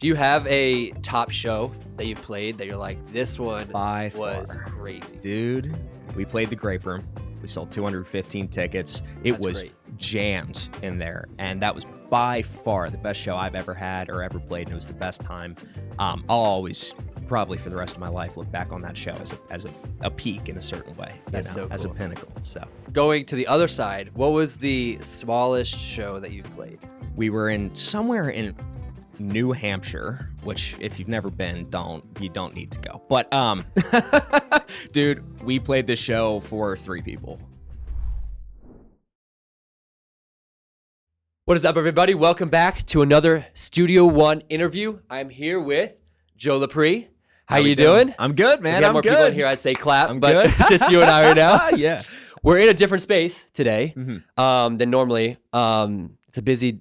Do you have a top show that you've played that you're like, this one By was far. crazy? Dude, we played the Grape Room. We sold 215 tickets. It That's was great. jammed in there, and that was by far the best show I've ever had or ever played, and it was the best time. I'll always, probably for the rest of my life, look back on that show as a peak in a certain way, That's so as a cool. pinnacle. So Going to the other side, what was the smallest show that you've played? we were in somewhere in New Hampshire, which if you've never been, you don't need to go. But dude, we played this show for 3 people. What is up, everybody? Welcome back to another Studio One interview. I'm here with Joe LaPree. How we you doing? I'm good, If man. we had I'm more good. people in here, I'd say clap, I'm but good. just you and I right now. Yeah. We're in a different space today Mhm. than normally. It's a busy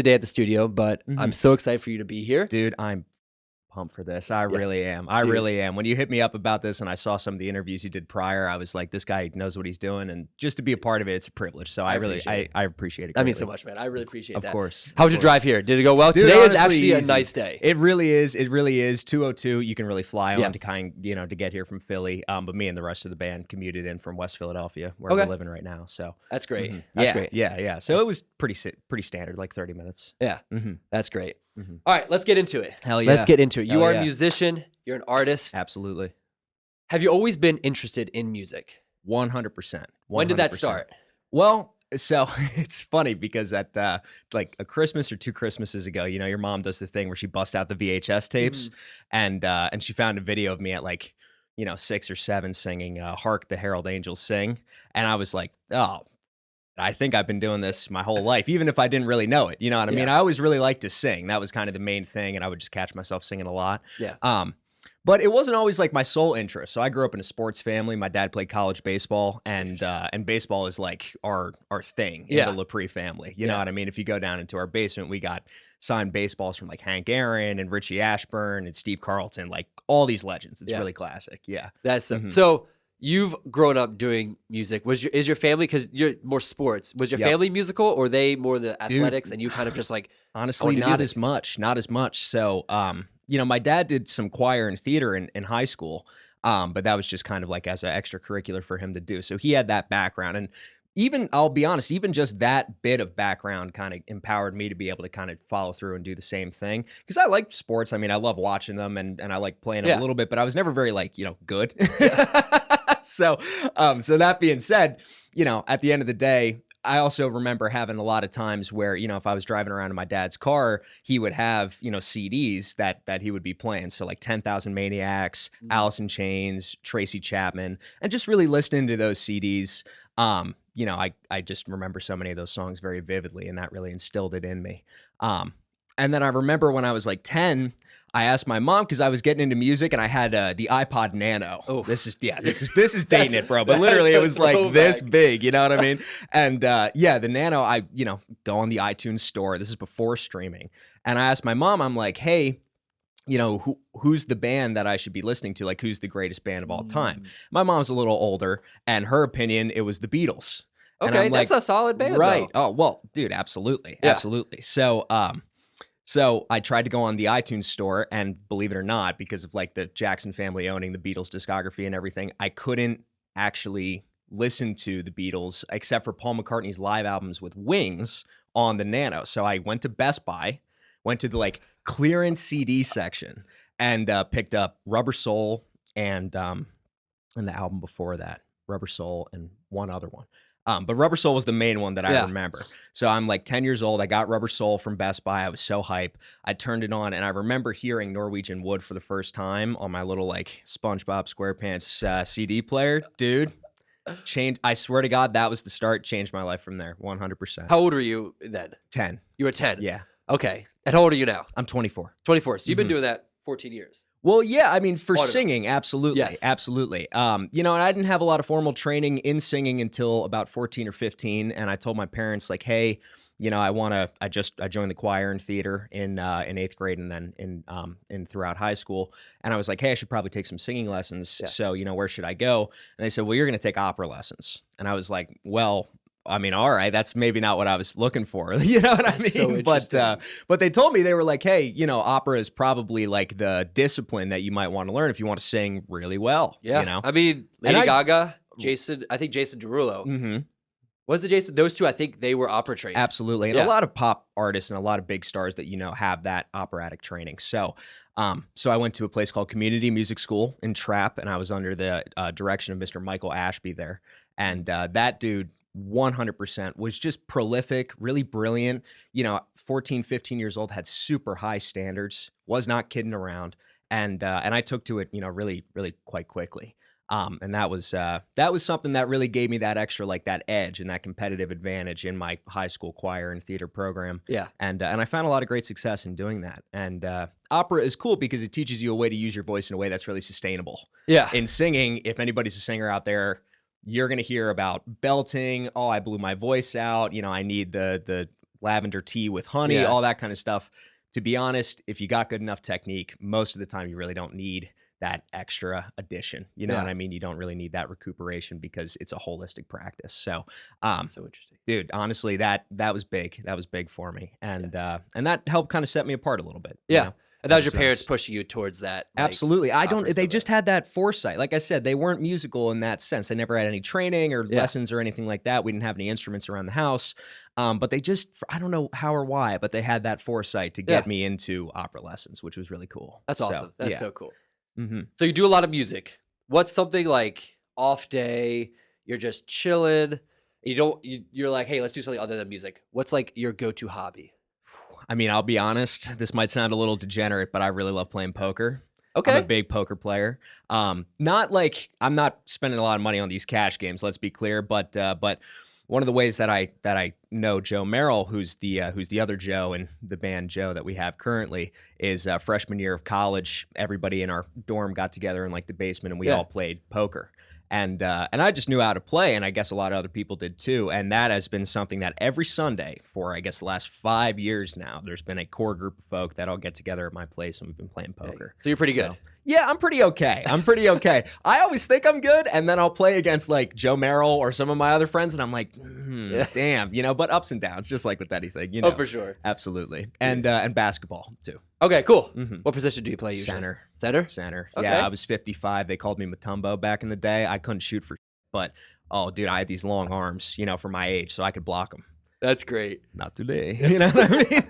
day at the studio, but I'm so excited for you to be here. Dude, I'm pumped for this. I really am. I Dude. really am. When you hit me up about this and I saw some of the interviews you did prior, I was like, this guy knows what he's doing, and just to be a part of it, it's a privilege. So I appreciate it. That means so greatly. much, man. I really appreciate that. Of course. How was your drive here? Did it go well? Dude, Today is honestly, actually a easy. nice day. It really is. It really is. 202. You can really fly on Yeah. to get here from Philly. But me and the rest of the band commuted in from West Philadelphia, where Okay. we're living right now. So That's great. mhm. That's yeah, great. Yeah. So it was pretty standard, like 30 minutes. Yeah, Mm-hmm. that's great. Mhm. All right, let's get into it. Hell Let's get into it. You Hell are yeah. a musician. You're an artist. Absolutely. Have you always been interested in music? 100%. When did that start? Well, so it's funny because at like a Christmas or 2 Christmases ago, your mom does the thing where she busts out the VHS tapes, and she found a video of me at like 6 or 7 singing "Hark the Herald Angels Sing," and I was like, oh. I think I've been doing this my whole life, even if I didn't really know it. You know what I mean? I always really liked to sing. That was kind of the main thing, and I would just catch myself singing a lot. Yeah. But it wasn't always like my sole interest. So I grew up in a sports family. My dad played college baseball, and baseball is like our thing in Yeah. the LaPree family. You know Yeah. what I mean? If you go down into our basement, we got signed baseballs from like Hank Aaron and Richie Ashburn and Steve Carlton, like all these legends. It's Yeah. really classic. Yeah. That's Mhm. so. You've grown up doing music. Is your family, because you're more sports? Was your Yep. family musical, or they more the athletics, and you kind of just like? Honestly, do not music. as much. Not as much. So, my dad did some choir and theater in high school, but that was just kind of like as an extracurricular for him to do. So he had that background. And even, I'll be honest, even just that bit of background kind of empowered me to be able to kind of follow through and do the same thing. Because I like sports. I mean, I love watching them and I like playing them Yeah. a little bit, but I was never very good. So that being said, at the end of the day, I also remember having a lot of times where, if I was driving around in my dad's car, he would have, CDs that he would be playing. So like 10,000 Maniacs, Alice in Chains, Tracy Chapman, and just really listening to those CDs. I just remember so many of those songs very vividly, and that really instilled it in me. And then I remember when I was like 10, I asked my mom, because I was getting into music, and I had the iPod Nano. Oh, this is dating it, bro. But literally, it was like this big. You know what I mean? And the Nano. I go on the iTunes store. This is before streaming, and I asked my mom. I'm like, hey, who's the band that I should be listening to? Like, who's the greatest band of all time? My mom's a little older, and her opinion, it was the Beatles. And Okay, I'm that's like, a solid band, right? though. Oh well, dude, absolutely, Yeah. absolutely. So I tried to go on the iTunes store, and believe it or not, because of like the Jackson family owning the Beatles discography and everything, I couldn't actually listen to the Beatles except for Paul McCartney's live albums with Wings on the Nano. So I went to Best Buy, went to the like clearance CD section, and picked up Rubber Soul and the album before that, Rubber Soul and one other one. But Rubber Soul was the main one that I remember. So I'm like 10 years old. I got Rubber Soul from Best Buy. I was so hype. I turned it on, and I remember hearing Norwegian Wood for the first time on my little like SpongeBob SquarePants CD player. Dude, I swear to God, that was the start. Changed my life from there, 100%. How old were you then? 10. You were 10. Yeah. Okay. And how old are you now? I'm 24. 24. So you've been doing that 14 years. Well, yeah, I mean, for Audible. singing, absolutely, Yes. absolutely. And I didn't have a lot of formal training in singing until about 14 or 15, and I told my parents, like, hey, I joined the choir and theater in 8th grade, and then in throughout high school, and I was like, hey, I should probably take some singing lessons. Yeah. So, where should I go? And they said, well, you're going to take opera lessons, and I was like, well, I mean, all right, that's maybe not what I was looking for. You know what I mean? So But they told me, they were like, hey, you know, opera is probably like the discipline that you might want to learn if you want to sing really well. Yeah. You know? I mean, Lady Gaga, I think Jason Derulo. Mm-hmm. Was it Jason? Those two, I think they were opera trained. Absolutely. And a lot of pop artists and a lot of big stars that, you know, have that operatic training. So I went to a place called Community Music School in Trapp, and I was under the direction of Mr. Michael Ashby there. And that dude 100% was just prolific, really brilliant. You know, 14, 15 years old, had super high standards, was not kidding around. And I took to it, you know, really, really quite quickly. And that was something that really gave me that extra, like that edge and that competitive advantage in my high school choir and theater program. Yeah. And I found a lot of great success in doing that. And opera is cool because it teaches you a way to use your voice in a way that's really sustainable. Yeah. In singing, if anybody's a singer out there, you're going to hear about belting. Oh, I blew my voice out. You know, I need the lavender tea with honey, all that kind of stuff. To be honest, if you got good enough technique, most of the time you really don't need that extra addition. You know what I mean? You don't really need that recuperation because it's a holistic practice. So, so interesting, dude, honestly, that was big. That was big for me. And that helped kind of set me apart a little bit. Yeah. You know? And that was your parents pushing you towards that. Like, absolutely. They just had that foresight. Like I said, they weren't musical in that sense. They never had any training or lessons or anything like that. We didn't have any instruments around the house. But they just, I don't know how or why, but they had that foresight to get me into opera lessons, which was really cool. That's awesome. That's so cool. Mm-hmm. So you do a lot of music. What's something like off day, you're just chilling, you're like, hey, let's do something other than music. What's like your go-to hobby? I mean, I'll be honest, this might sound a little degenerate, but I really love playing poker. Okay. I'm a big poker player. Not like, I'm not spending a lot of money on these cash games, let's be clear, but one of the ways that I know Joe Merrill, who's the other Joe in the band Joe that we have currently, is freshman year of college. Everybody in our dorm got together in like the basement and we all played poker. And I just knew how to play, and I guess a lot of other people did too. And that has been something that every Sunday for, I guess, the last 5 years now, there's been a core group of folk that all get together at my place, and we've been playing poker. So you're pretty good. Yeah, I'm pretty okay. I always think I'm good, and then I'll play against like Joe Merrill or some of my other friends, and I'm like, damn, you know. But ups and downs, just like with anything, you know. Oh, for sure. Absolutely. And basketball too. Okay, cool. Mm-hmm. What position do you play usually? Center. Okay. Yeah, I was 55. They called me Mutombo back in the day. I couldn't shoot for, but oh, dude, I had these long arms, you know, for my age, so I could block them. That's great. Not today. You know what I mean?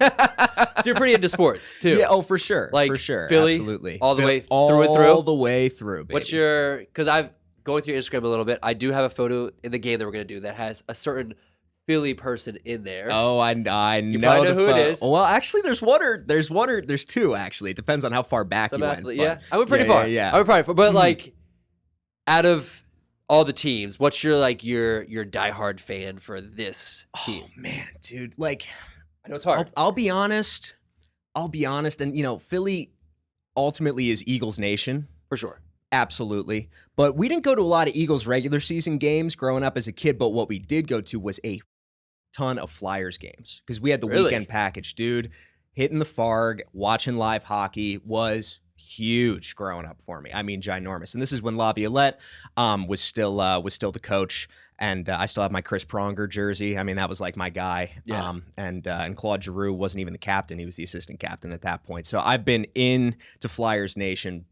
So you're pretty into sports too. Yeah. Oh, for sure. Like for sure. Philly, absolutely. all the way through and through. All the way through. Baby. What's your? Because I've going through your Instagram a little bit. I do have a photo in the game that we're gonna do that has a certain Philly person in there. Oh, I You know, probably know who it is. Well, actually, there's two. Actually, it depends on how far back Some you athlete, went. I went pretty far. Yeah. I went pretty far. But like, out of all the teams, what's your diehard fan for this team? Oh man, dude, like, I know it's hard. I'll be honest, and you know, Philly ultimately is Eagles Nation. For sure. Absolutely. But we didn't go to a lot of Eagles regular season games growing up as a kid, but what we did go to was a ton of Flyers games because we had the weekend package, dude. Hitting the Farg, watching live hockey was huge growing up for me. I mean, ginormous. And this is when Laviolette was still the coach, and I still have my Chris Pronger jersey. I mean, that was like my guy. Yeah. And Claude Giroux wasn't even the captain; he was the assistant captain at that point. So I've been into Flyers Nation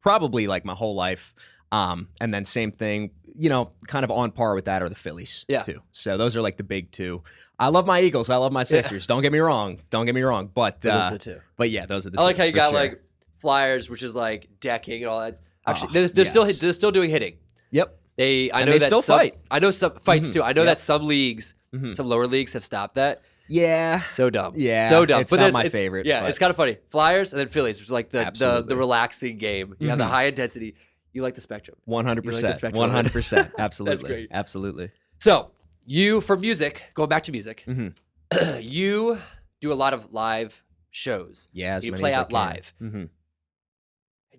probably like my whole life. And then same thing, you know, kind of on par with that are the Phillies too. So those are like the big two. I love my Eagles. I love my Sixers. Don't get me wrong. But those are the two. But yeah, those are the two. I like how you got sure. like Flyers, which is like decking and all that. Actually, Oh, they're still doing hitting. Yep. I know they that still some, fight. I know some fights too. I know Yep. that some leagues, some lower leagues have stopped that. Yeah. So dumb. Yeah. So dumb. It's not my favorite. Yeah, but it's kind of funny. Flyers and then Phillies, which is like the Absolutely. relaxing game. You have the high intensity. You like the spectrum. 100%. You like the spectrum. 100%. Absolutely. That's great. Absolutely. So you, for music, going back to music, Mm-hmm. you do a lot of live shows. Yeah, as You many play as I out can. live. Mm-hmm.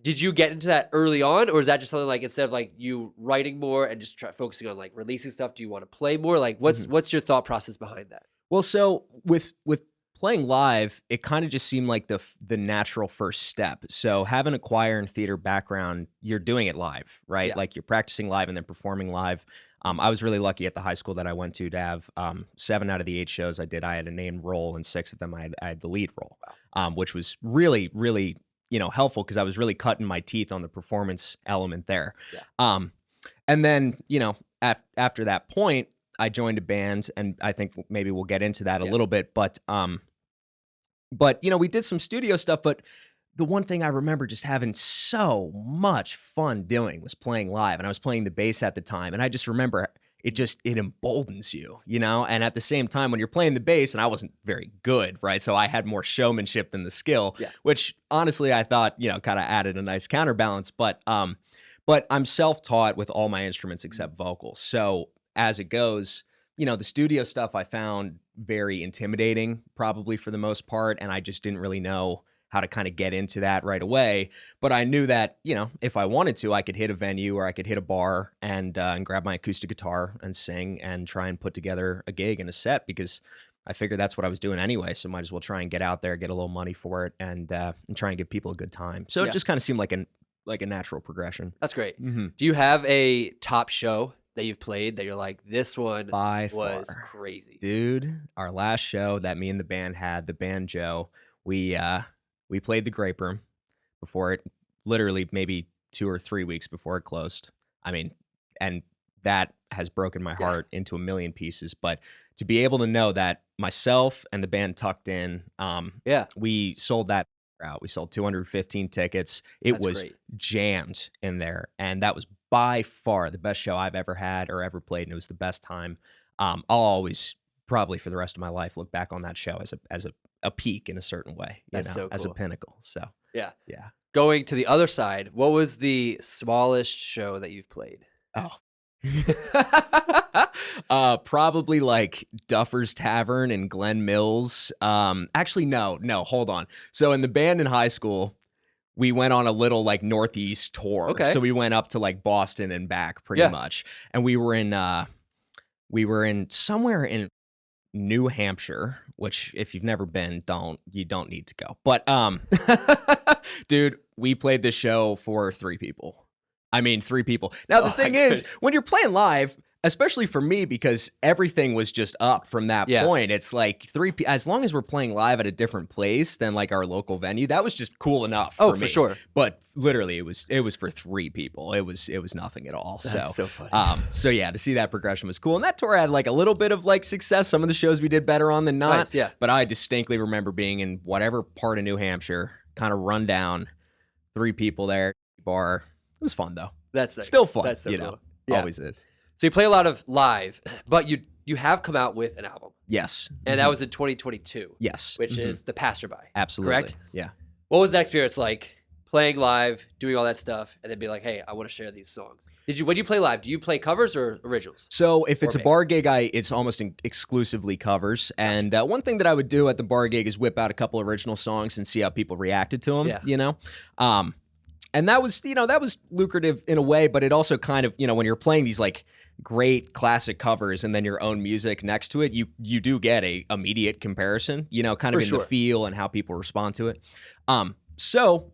Did you get into that early on, or is that just something like instead of like you writing more and just focusing on like releasing stuff, do you want to play more? Like what's your thought process behind that? Well, so with playing live, it kind of just seemed like the natural first step. So having a choir and theater background, you're doing it live, right? Yeah. Like you're practicing live and then performing live. I was really lucky at the high school that I went to have 7 out of the 8 shows I did. I had a named role, and 6 of them I had the lead role, which was really, really, helpful because I was really cutting my teeth on the performance element there. Yeah. And then, after that point, I joined a band, and I think maybe we'll get into that a little bit. But we did some studio stuff. But the one thing I remember just having so much fun doing was playing live, and I was playing the bass at the time. And I just remember it emboldens you, And at the same time, when you're playing the bass, and I wasn't very good, right? So I had more showmanship than the skill, which honestly I thought, kind of added a nice counterbalance. But I'm self-taught with all my instruments except vocals. So as it goes, the studio stuff I found very intimidating, probably for the most part, and I just didn't really know how to kind of get into that right away. But I knew that, if I wanted to, I could hit a venue or I could hit a bar and grab my acoustic guitar and sing and try and put together a gig and a set, because I figured that's what I was doing anyway. So might as well try and get out there, get a little money for it, and try and give people a good time. So it just kind of seemed like a natural progression. That's great. Mm-hmm. Do you have a top show that you've played that you're like, this one was crazy? Dude, our last show that me and the band had, the banjo, we played the Grape Room before it, literally maybe 2 or 3 weeks before it closed. I mean, and that has broken my heart into a million pieces. But to be able to know that myself and the band Tucked In, we sold that out. We sold 215 tickets. That's was great. Jammed in there. And that was by far the best show I've ever had or ever played. And it was the best time. I'll always, probably for the rest of my life, look back on that show as a peak in a certain way, so cool. as a pinnacle. So yeah. Yeah. Going to the other side, what was the smallest show that you've played? Probably like Duffer's Tavern in Glen Mills. Actually, no, hold on. So in the band in high school, we went on a little like Northeast tour. Okay. So we went up to like Boston and back pretty much. And we were in somewhere in New Hampshire, which if you've never been, you don't need to go. But dude, we played this show for 3 people. I mean, 3 people. Now the thing is, when you're playing live, especially for me, because everything was just up from that point, it's like 3 as long as we're playing live at a different place than like our local venue, that was just cool enough for me. For sure. But literally it was for 3 people. It was nothing at all. That's so funny. So yeah, to see that progression was cool. And that tour had like a little bit of like success. Some of the shows we did better on than not. Nice, yeah. But I distinctly remember being in whatever part of New Hampshire, kind of run down, 3 people there, bar. It was fun though. That's still fun. That's so cool. Always is. So you play a lot of live, but you have come out with an album. Yes. And that was in 2022. Yes. Which is The Passerby. Absolutely. Correct? Yeah. What was that experience like, playing live, doing all that stuff, and then be like, hey, I want to share these songs? When you play live, do you play covers or originals? So if it's a bar gig, it's almost exclusively covers. And one thing that I would do at the bar gig is whip out a couple original songs and see how people reacted to them, And that was lucrative in a way, but it also kind of, when you're playing these like great classic covers and then your own music next to it, you do get a immediate comparison, kind of the feel and how people respond to it. So,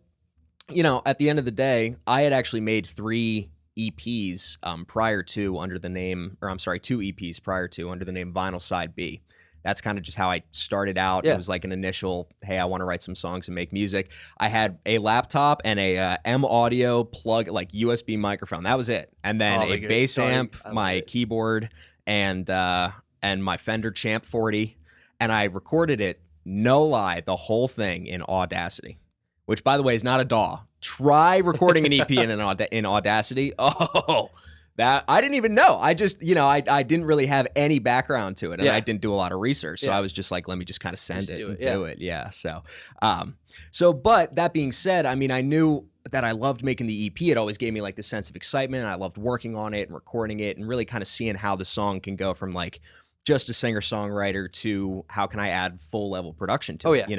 at the end of the day, I had actually made 3 EPs prior to under the name, or I'm sorry, 2 EPs prior to under the name Vinyl Side B. That's kind of just how I started out. It was like an initial, hey, I want to write some songs and make music. I had a laptop and a M Audio plug, like USB microphone. That was it. And then a bass amp, my keyboard, and my Fender Champ 40. And I recorded it, no lie, the whole thing in Audacity, which, by the way, is not a DAW. Try recording an EP in Audacity. Oh, that I didn't even know. I just, I didn't really have any background to it, and I didn't do a lot of research. So I was just like, let me just kind of send it and do it. Yeah. So, but that being said, I mean, I knew that I loved making the EP. It always gave me like this sense of excitement. And I loved working on it and recording it and really kind of seeing how the song can go from like just a singer-songwriter to how can I add full level production to it,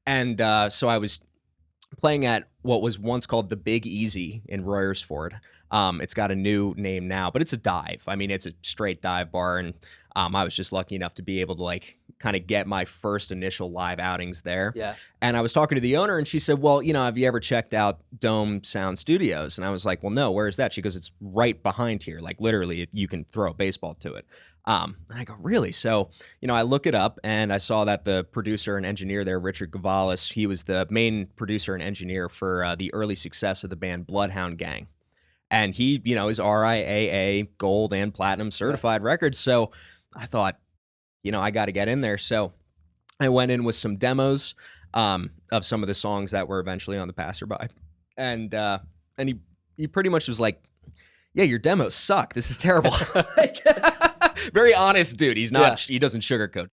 And so I was playing at what was once called the Big Easy in Royersford. It's got a new name now, but it's a dive. I mean, it's a straight dive bar, and I was just lucky enough to be able to like kind of get my first initial live outings there. Yeah. And I was talking to the owner, and she said, well, have you ever checked out Dome Sound Studios? And I was like, well, no, where is that? She goes, it's right behind here. Like, literally, you can throw a baseball to it. And I go, really? So, I look it up, and I saw that the producer and engineer there, Richard Gavalis, he was the main producer and engineer for the early success of the band Bloodhound Gang. And he, is RIAA gold and platinum certified records. So I thought, I got to get in there. So I went in with some demos of some of the songs that were eventually on the Passerby. And he pretty much was like, yeah, your demos suck. This is terrible. Very honest dude. He's not, he doesn't sugarcoat.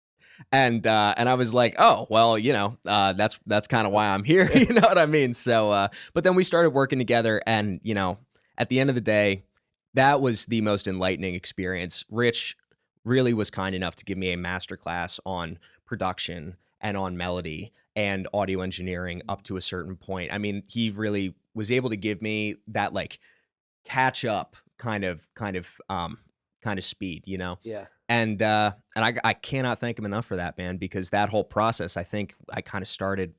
And I was like, oh, well, that's kind of why I'm here. You know what I mean? So, but then we started working together, and, at the end of the day, that was the most enlightening experience. Rich really was kind enough to give me a masterclass on production and on melody and audio engineering up to a certain point. I mean, he really was able to give me that like catch up kind of speed, Yeah. And I cannot thank him enough for that, man, because that whole process, I think I kind of started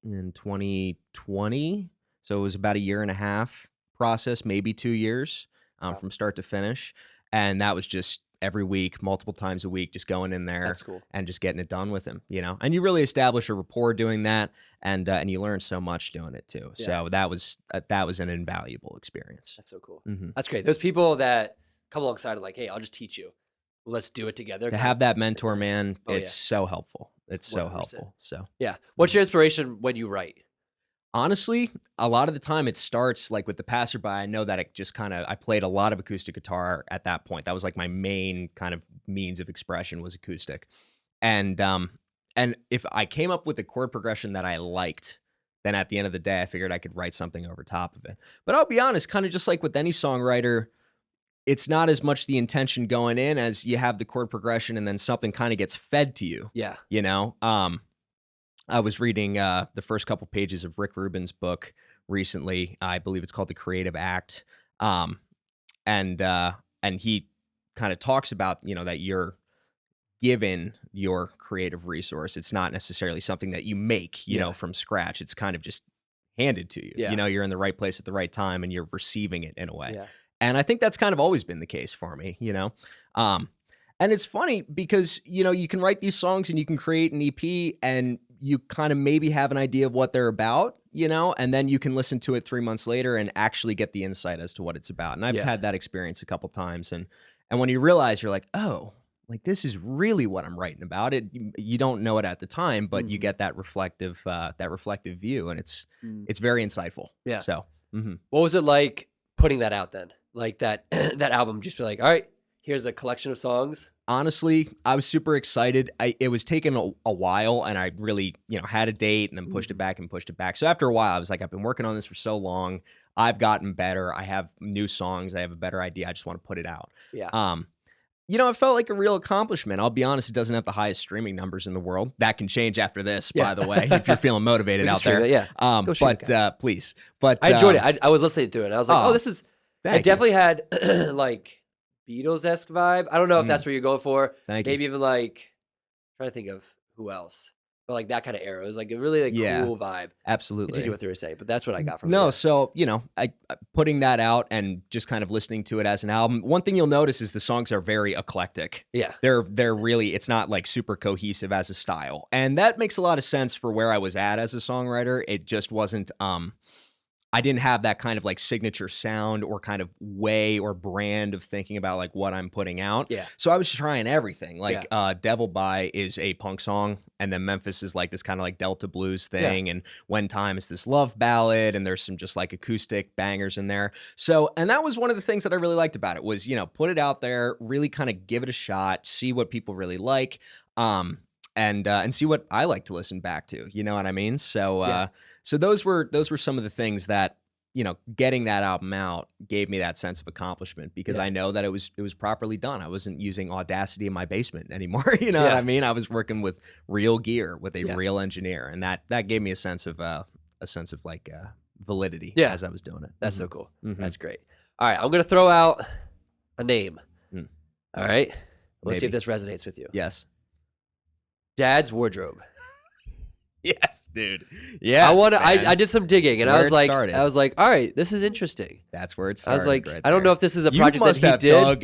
in 2020. So it was about a year and a half process, maybe 2 years from start to finish. And that was just every week, multiple times a week, just going in there. That's cool. And just getting it done with him, and you really establish a rapport doing that. And you learn so much doing it too. Yeah. So that was an invaluable experience. That's so cool. Mm-hmm. That's great. Those people that come alongside are like, hey, I'll just teach you. Let's do it together. To have that mentor, man, it's so helpful. It's so 100%. helpful. So Yeah. What's your inspiration when you write? honestly, a lot of the time it starts like with the Passerby. I know that it just I played a lot of acoustic guitar at that point. That was like my main kind of means of expression was acoustic. And if I came up with a chord progression that I liked, then at the end of the day, I figured I could write something over top of it. But I'll be honest, kind of just like with any songwriter, it's not as much the intention going in as you have the chord progression and then something kind of gets fed to you. Yeah. I was reading the first couple pages of Rick Rubin's book recently. I believe it's called The Creative Act. And he kind of talks about, that you're given your creative resource. It's not necessarily something that you make, from scratch. It's kind of just handed to you. Yeah. You're in the right place at the right time and you're receiving it in a way. Yeah. And I think that's kind of always been the case for me, and it's funny because, you can write these songs and you can create an EP and you kind of maybe have an idea of what they're about, and then you can listen to it 3 months later and actually get the insight as to what it's about. And I've had that experience a couple times. And when you realize you're like, oh, like this is really what I'm writing about. You don't know it at the time, but you get that reflective view, and it's very insightful. Yeah. So, What was it like putting that out then? Like that that album, just be like, all right, here's a collection of songs. Honestly, I was super excited. It was taking a while, and I really, had a date and then pushed it back and pushed it back. So after a while, I was like, I've been working on this for so long. I've gotten better. I have new songs. I have a better idea. I just want to put it out. Yeah. It felt like a real accomplishment. I'll be honest, it doesn't have the highest streaming numbers in the world. That can change after this, by the way, if you're feeling motivated out there. Go shoot it, please. But I enjoyed it. I was listening to it, and I was like, this is... I definitely had like Beatles-esque vibe. I don't know if that's what you're going for. Maybe even like, I'm trying to think of who else. But like that kind of era. It was like a really cool vibe. Absolutely. Continue what you were saying, but that's what I got from it. No, so, I putting that out and just kind of listening to it as an album, one thing you'll notice is the songs are very eclectic. Yeah. They're really, it's not like super cohesive as a style. And that makes a lot of sense for where I was at as a songwriter. It just wasn't, I didn't have that kind of like signature sound or kind of way or brand of thinking about like what I'm putting out. Yeah. So I was trying everything. Like Devil By is a punk song, and then Memphis is like this kind of like Delta blues thing, and When Time is this love ballad, and there's some just like acoustic bangers in there. So, and that was one of the things that I really liked about it was, put it out there, really kind of give it a shot, see what people really like, and see what I like to listen back to. You know what I mean? So, So those were some of the things that, getting that album out gave me that sense of accomplishment because I know that it was properly done. I wasn't using Audacity in my basement anymore. You know what I mean? I was working with real gear with a real engineer, and that gave me a sense of like validity as I was doing it. That's so cool. That's great. All right, I'm gonna throw out a name. All right, let's see if this resonates with you. Yes. Dad's wardrobe. Yes, dude. Yeah. I did some digging, and I was like, all right, this is interesting. That's where it started. I was like, right I don't know if this is a project that he did. Dug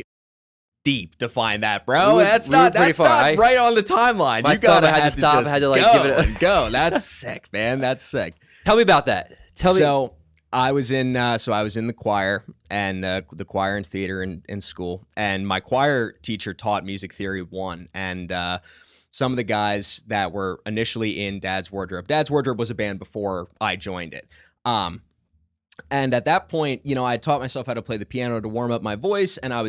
deep to find that, bro. That's not right on the timeline. You gotta had to stop. I had to like give it a go. That's sick, man. That's sick. Tell me about that. So I was in the choir and the choir and theater in school, and my choir teacher taught music theory 1, and some of the guys that were initially in Dad's Wardrobe. Dad's Wardrobe was a band before I joined it. And at that point, I taught myself how to play the piano to warm up my voice, and I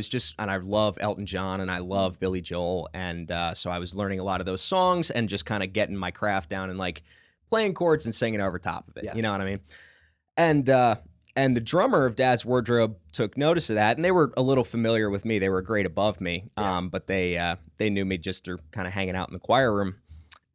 love Elton John and I love Billy Joel, and so I was learning a lot of those songs and just kind of getting my craft down and like playing chords and singing over top of it. Yeah. You know what I mean? And the drummer of Dad's Wardrobe took notice of that, and they were a little familiar with me. They were a grade above me, but they knew me just through kind of hanging out in the choir room.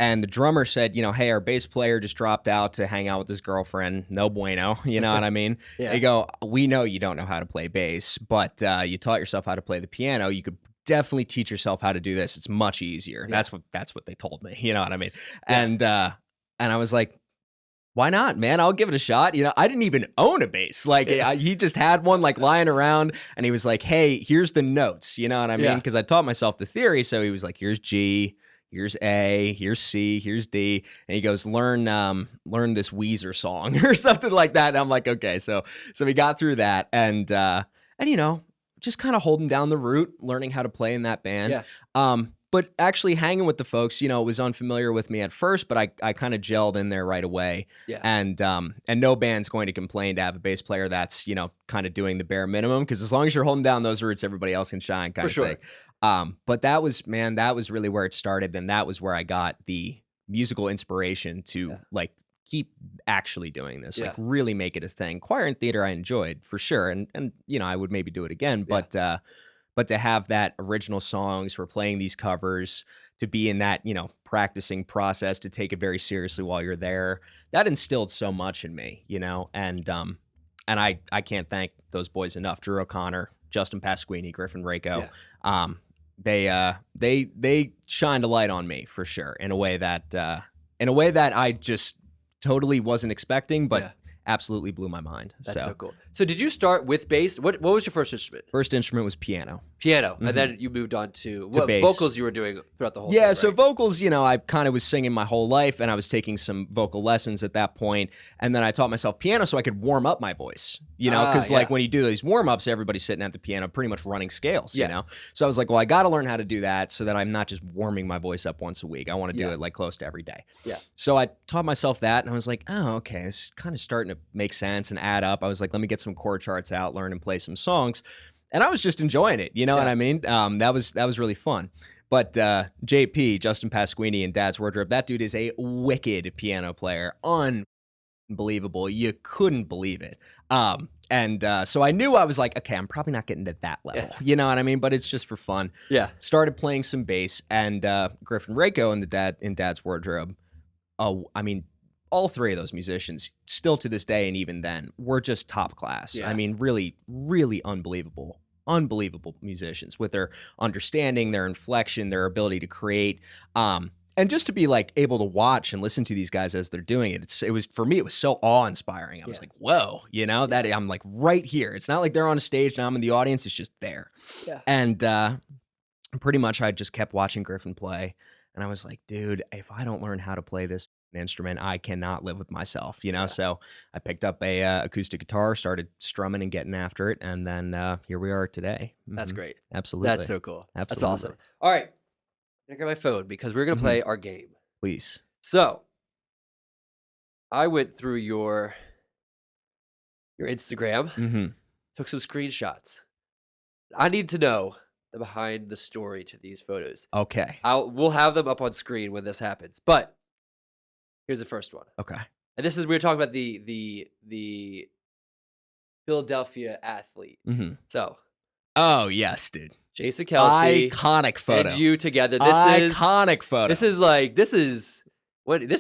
And the drummer said, hey, our bass player just dropped out to hang out with his girlfriend. No bueno, you know what I mean? Yeah. They go, we know you don't know how to play bass, but you taught yourself how to play the piano. You could definitely teach yourself how to do this. It's much easier. Yeah. That's what they told me. You know what I mean? Yeah. And I was like, why not, man? I'll give it a shot. I didn't even own a bass. Like he just had one like lying around, and he was like, hey, here's the notes. You know what I mean? Because I taught myself the theory. So he was like, here's G, here's A, here's C, here's D. And he goes, learn this Weezer song or something like that. And I'm like, okay. So we got through that, and just kind of holding down the route, learning how to play in that band. Yeah. But actually hanging with the folks, it was unfamiliar with me at first, but I kind of gelled in there right away. Yeah. And no band's going to complain to have a bass player that's, kind of doing the bare minimum, because as long as you're holding down those roots, everybody else can shine kind of thing. But that was really where it started, and that was where I got the musical inspiration to like keep actually doing this, like really make it a thing. Choir and theater I enjoyed for sure, and I would maybe do it again, but to have that original songs, we're playing these covers, to be in that, practicing process, to take it very seriously while you're there, that instilled so much in me, and I can't thank those boys enough. Drew O'Connor, Justin Pasquini, Griffin Rako. Yeah. They shined a light on me for sure in a way that I just totally wasn't expecting, but absolutely blew my mind. That's so cool. So did you start with bass? What was your first instrument? First instrument was piano. Mm-hmm. And then you moved on to what bass. Vocals you were doing throughout the whole thing, right? So vocals, I kind of was singing my whole life, and I was taking some vocal lessons at that point, and then I taught myself piano so I could warm up my voice, because like when you do these warm-ups, everybody's sitting at the piano pretty much running scales, you know? So I was like, well, I got to learn how to do that so that I'm not just warming my voice up once a week. I want to do it like close to every day. Yeah. So I taught myself that, and I was like, oh, okay, it's kind of starting to make sense and add up. I was like, let me get some chord charts out, learn and play some songs. And I was just enjoying it, you know what I mean? That was really fun. But JP, Justin Pasquini, in Dad's Wardrobe, that dude is a wicked piano player. Unbelievable. You couldn't believe it. So I knew, I was like, okay, I'm probably not getting to that level. Yeah. You know what I mean? But it's just for fun. Yeah. Started playing some bass, and Griffin Rako in Dad's Wardrobe, all three of those musicians, still to this day and even then, were just top class. Yeah. I mean, really, really unbelievable musicians with their understanding, their inflection, their ability to create, and just to be like able to watch and listen to these guys as they're doing it. It was for me, it was so awe-inspiring. I was like, whoa, that I'm like right here. It's not like they're on a stage and I'm in the audience. It's just there. Yeah. And pretty much I just kept watching Griffin play, and I was like, dude, if I don't learn how to play this instrument, I cannot live with myself, So I picked up a acoustic guitar, started strumming and getting after it, and then here we are today. Mm-hmm. That's great. Absolutely. That's so cool. Absolutely. That's awesome. All right, I'm gonna get my phone because we're gonna play our game. Please. So I went through your Instagram, took some screenshots. I need to know the behind the story to these photos. Okay. We'll have them up on screen when this happens, but here's the first one. Okay. And this is, we were talking about the Philadelphia athlete. Mm-hmm. So. Oh, yes, dude. Jason Kelce. Iconic photo. And you together. Iconic photo. This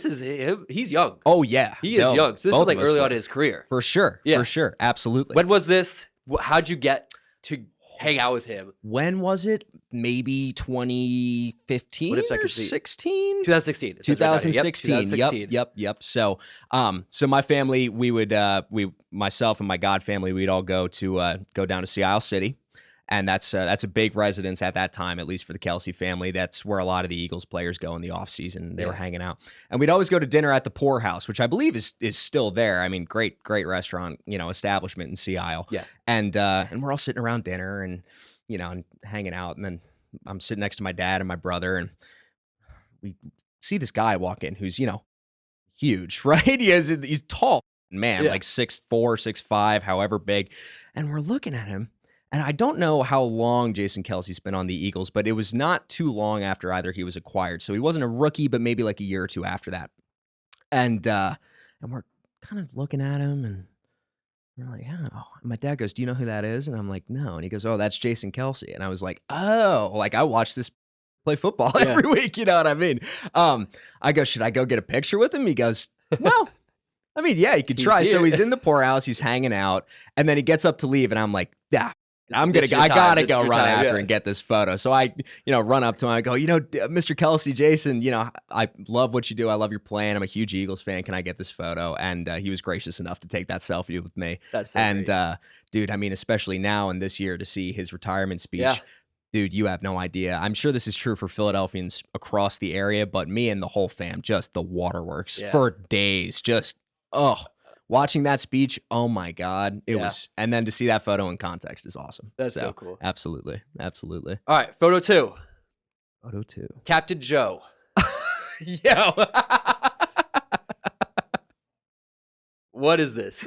is him. He's young. Oh, yeah. He is young. So this is like early on in his career. For sure. Yeah. For sure. Absolutely. When was this? How'd you get to hang out with him. When was it? Maybe 2015 What if I or could see? 16? 2016. 2016. Yep. So my family, we would, myself and my god family, we'd all go down to Sea Isle City. And that's a big residence at that time, at least for the Kelce family. That's where a lot of the Eagles players go in the off season. They were hanging out, and we'd always go to dinner at the Poorhouse, which I believe is still there. I mean, great restaurant, establishment in Sea Isle. Yeah, and we're all sitting around dinner and and hanging out, and then I'm sitting next to my dad and my brother, and we see this guy walk in who's huge, right? He's tall, man, like 6'4", 6'5", however big, and we're looking at him. And I don't know how long Jason Kelce's been on the Eagles, but it was not too long after either he was acquired. So he wasn't a rookie, but maybe like a year or two after that. And we're kind of looking at him, and we're like, oh. And my dad goes, "Do you know who that is?" And I'm like, "No." And he goes, "Oh, that's Jason Kelce." And I was like, "Oh, like I watch this play football every week." You know what I mean? I go, "Should I go get a picture with him?" He goes, "Well, I mean, yeah, you could try." So he's in the Poorhouse, he's hanging out, and then he gets up to leave, and I'm like, "Yeah. I gotta go run after and get this photo." So I, run up to him. I go, "Mr. Kelce, Jason, I love what you do. I love your plan. I'm a huge Eagles fan. Can I get this photo?" And he was gracious enough to take that selfie with me. That's so great. Dude, I mean, especially now and this year to see his retirement speech, dude, you have no idea. I'm sure this is true for Philadelphians across the area, but me and the whole fam, just the waterworks for days. Just, watching that speech, oh my God, it was, and then to see that photo in context is awesome. That's so cool. Absolutely. All right, photo two. Captain Joe. Yo. What is this?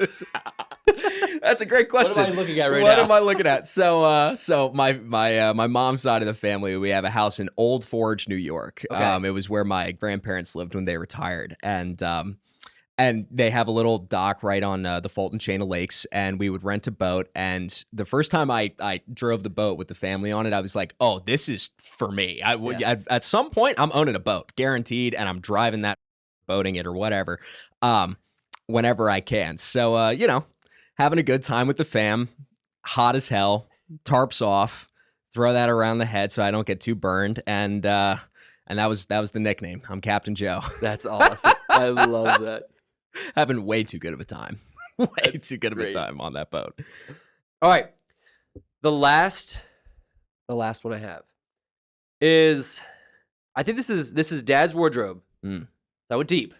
That's a great question. What am I looking at right now? What am I looking at? So my mom's side of the family, we have a house in Old Forge, New York. Okay. It was where my grandparents lived when they retired, and they have a little dock right on the Fulton chain of lakes, and we would rent a boat. And the first time I drove the boat with the family on it, I was like, "Oh, this is for me." At some point, I'm owning a boat, guaranteed, and I'm driving that, boating it or whatever, whenever I can. So, having a good time with the fam, hot as hell, tarps off, throw that around the head so I don't get too burned, and that was the nickname. I'm Captain Joe. That's awesome. I love that. Having way too good of a time. Way too good of a time on that boat. All right. The last one I have is, I think this is Dad's wardrobe. That went deep.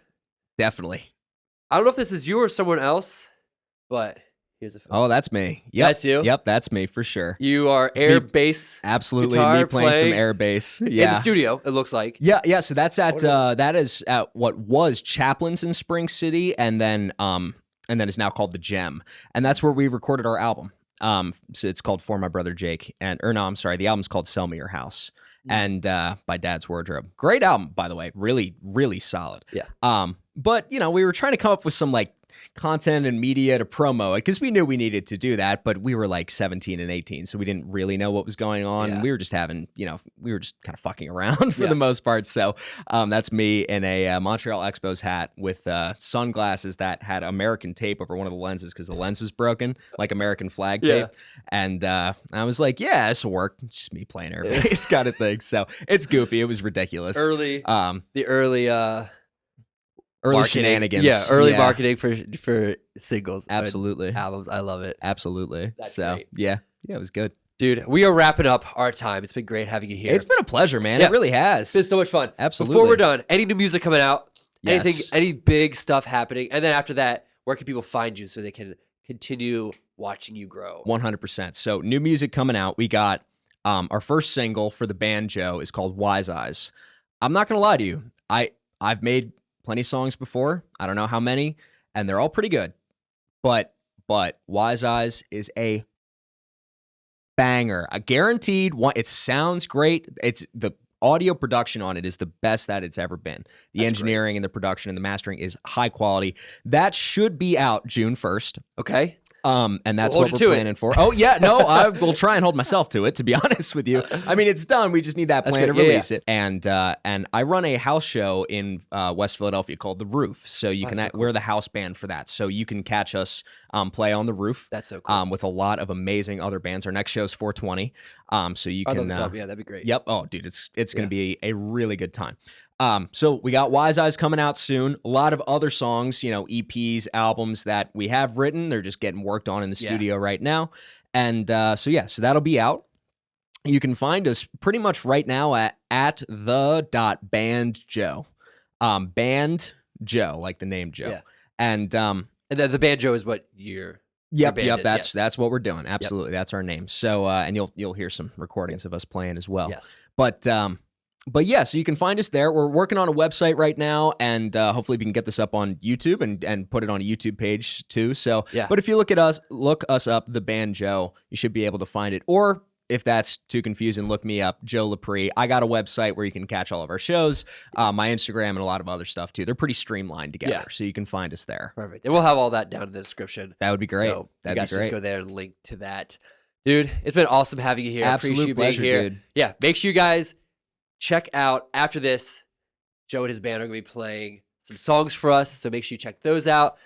Definitely. I don't know if this is you or someone else, but here's a photo. Oh, that's me. Yep. That's you? Yep, that's me for sure. You are air bass. Absolutely, guitar me playing some air bass. Yeah. In the studio, it looks like. Yeah. So that's that is at what was Chaplin's in Spring City, and then is now called the Gem, and that's where we recorded our album. So it's called For My Brother Jake, the album's called Sell Me Your House, and by Dad's Wardrobe. Great album, by the way. Really, really solid. Yeah. But we were trying to come up with some content and media to promo it, because we knew we needed to do that, but we were 17 and 18, so we didn't really know what was going on. Yeah. We were just having, we were just kind of fucking around for the most part. So that's me in a Montreal Expos hat with sunglasses that had American tape over one of the lenses because the lens was broken, like American flag tape. And I was like, yeah, this will work. It's just me playing air bass kind of thing. So it's goofy. It was ridiculous. The early marketing. Shenanigans. Yeah, early marketing for singles. Absolutely. Albums. I love it. Absolutely. That's so great. Yeah, it was good. Dude, we are wrapping up our time. It's been great having you here. It's been a pleasure, man. It really has. It's been so much fun. Absolutely. Before we're done, any new music coming out? Yes. Any big stuff happening? And then after that, where can people find you so they can continue watching you grow? 100%. So new music coming out. We got our first single for the band, Joe, is called Wise Eyes. I'm not going to lie to you. I've made plenty of songs before. I don't know how many, and they're all pretty good. But Wise Eyes is a banger. A guaranteed one. It sounds great. It's the audio production on it is the best that it's ever been. The engineering and the production and the mastering is high quality. That should be out June 1st. Okay. And that's what we're planning for. Oh, yeah. No, I will try and hold myself to it, to be honest with you. I mean, it's done. We just need that plan to release it. And I run a house show in West Philadelphia called The Roof. So you can, we're the house band for that. So you can catch us play on The Roof. That's so cool. With a lot of amazing other bands. Our next show is 420. So you can. Yeah, that'd be great. Yep. Oh, dude, it's going to be a really good time. So we got Wise Eyes coming out soon. A lot of other songs, EPs, albums that we have written. They're just getting worked on in the studio right now. And so that'll be out. You can find us pretty much right now at the.bandjoe. Band Joe, like the name Joe. Yeah. And then the Banjo is what your Yep. Is, that's what we're doing. Absolutely. That's our name. So and you'll hear some recordings of us playing as well. Yes. But yeah, so you can find us there. We're working on a website right now, and hopefully we can get this up on YouTube and put it on a YouTube page too. So, but if you look us up, The Band Joe, you should be able to find it. Or if that's too confusing, look me up, Joe LaPree. I got a website where you can catch all of our shows, my Instagram, and a lot of other stuff too. They're pretty streamlined together, so you can find us there. Perfect. And we'll have all that down in the description. That would be great. So That'd be great. Just go there and link to that. Dude, it's been awesome having you here. Absolute pleasure, being here. Dude. Yeah, make sure you guys check out, after this, Joe and his band are going to be playing some songs for us, so make sure you check those out.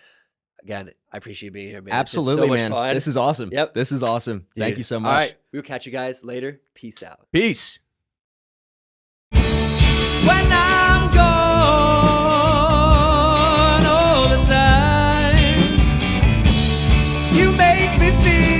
Again, I appreciate you being here, man. Absolutely, so man. Much fun. This is awesome. Yep. This is awesome. Dude. Thank you so much. All right. We'll catch you guys later. Peace out. Peace. When I'm gone all the time, you make me feel